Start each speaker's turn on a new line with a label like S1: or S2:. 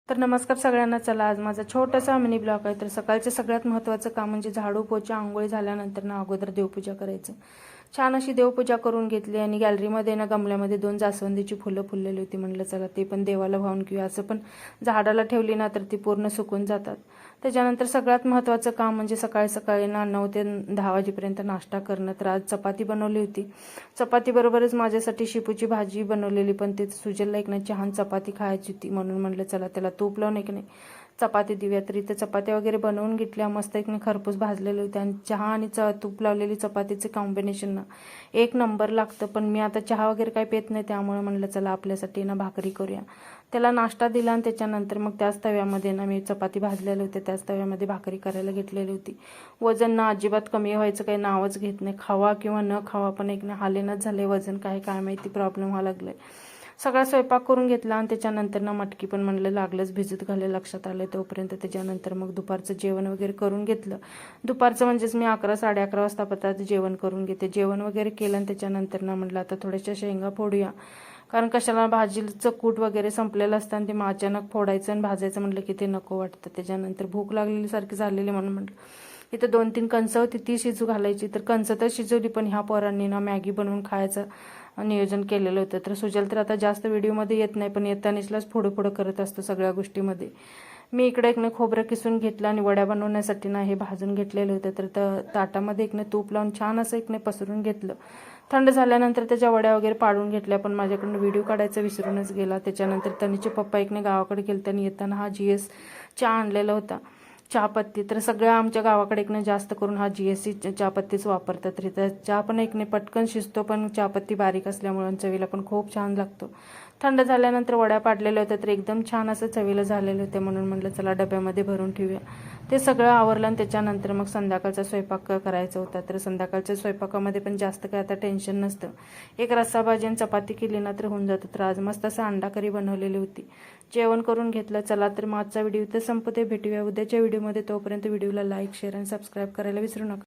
S1: तर नमस्कार सगळ्यांना. चला आज माझा छोटासा मिनी ब्लॉग आहे. तर सकाळचं सगळ्यात महत्त्वाचं काम म्हणजे झाडू पोछा आंघोळी झाल्यानंतर ना अगोदर देवपूजा करायचं. छान अशी देवपूजा करून घेतली आणि गॅलरीमध्ये ना गमल्यामध्ये 2 जास्वंदीची फुलं फुललेली होती. म्हटलं चला ते पण देवाला वाहून घेऊया. असं पण झाडाला ठेवली ना तर ती पूर्ण सुकून जातात. त्याच्यानंतर सगळ्यात महत्त्वाचं काम म्हणजे सकाळी सकाळी ना 9 ते 10 वाजेपर्यंत नाश्ता करणं. तर आज चपाती बनवली होती. चपातीबरोबरच माझ्यासाठी शेपूची भाजी बनवलेली, पण ते सुजलला एक ना छान चपाती खायची होती म्हणून म्हटलं चला त्याला तूप लावून एक नाही चपाती देऊया. तर इथे चपात्या वगैरे बनवून घेतल्या. मस्त एक खरपूस भाजलेले होते आणि चहा आणि तूप लावलेली चपातीचे कॉम्बिनेशन ना एक नंबर लागतं. पण मी आता चहा वगैरे काही पेत नाही, त्यामुळे म्हणलं चला आपल्यासाठी ना भाकरी करूया. त्याला नाश्ता दिला आणि त्याच्यानंतर मग त्याच तव्यामध्ये ना मी चपाती भाजलेले होते, त्याच तव्यामध्ये भाकरी करायला घेतलेली होती. वजन ना अजिबात कमी व्हायचं काही नावच घेत नाही. खावा किंवा न खावा पण एक ना हालेनच झाले वजन. काय माहिती प्रॉब्लेम व्हायला लागलाय. सगळा स्वयंपाक करून घेतला आणि त्याच्यानंतर ना मटकी पण म्हणलं लागलंच भिजत घाले लक्षात आलं तोपर्यंत. त्याच्यानंतर मग दुपारचं जेवण वगैरे करून घेतलं. दुपारचं म्हणजेच मी 11 साडे 11 वाजता पत्राचं जेवण करून घेते. जेवण वगैरे केलं आणि त्याच्यानंतर ना म्हटलं आता थोड्याशा शेंगा फोडूया. कारण कशाला भाजीचं कूट वगैरे संपलेलं असतं आणि ते मग अचानक फोडायचं आणि भाजायचं म्हटलं की ते नको वाटतं. त्याच्यानंतर भूक लागलेली सारखी झालेली म्हणून म्हटलं इथं 2-3 कणसं होती ती शिजू घालायची. तर कणसं तर शिजवली, पण ह्या पोरांनी ना मॅगी बनवून खायचं नियोजन केलेलं होतं. तर सुजल तर आता जास्त व्हिडिओमध्ये येत नाही, पण येतानीचलाच पुढं करत असतो सगळ्या गोष्टीमध्ये. मी इकडे एक खोबरं किसून घेतलं आणि वड्या बनवण्यासाठी ना हे भाजून घेतलेलं होतं. तर ताटामध्ये एक तूप लावून छान असं एक पसरून घेतलं. थंड झाल्यानंतर त्याच्या वड्या वगैरे पाडून घेतल्या, पण माझ्याकडून व्हिडिओ काढायचा विसरूनच गेला. त्याच्यानंतर तनीचे पप्पा एक गावाकडे गेले, त्यांनी येताना हा GS चहा आणलेला होता, चहापत्ती. तर सगळ्या आमच्या गावाकडे एक जास्त करून हा GSC चहापत्तीच वापरतात. तर चहा पण एक पटकन शिजतो, पण चहापत्ती बारीक असल्यामुळे चवीला पण खूप छान लागतो. थंड झाल्यानंतर वड्या पाडलेल्या होत्या, तर एकदम छान असं चवीला झालेले होते म्हणून म्हटलं चला डब्यामध्ये भरून ठेवूया. ते सगळं आवरलं आणि त्याच्यानंतर मग संध्याकाळचा स्वयंपाक करायचा होता. तर संध्याकाळच्या स्वयंपाकामध्ये पण जास्त काय आता टेन्शन नसतं. एक रस्सा भाजी आणि चपाती केली ना तर होऊन जातं. तर आज मस्त असं अंडा करी बनवलेली होती. जेवण करून घेतलं. चला तर मग आजचा व्हिडिओ इथं संपते. भेटूया उद्याच्या व्हिडिओमध्ये. तोपर्यंत व्हिडिओला लाईक शेअर आणि सबस्क्राईब करायला विसरू नका.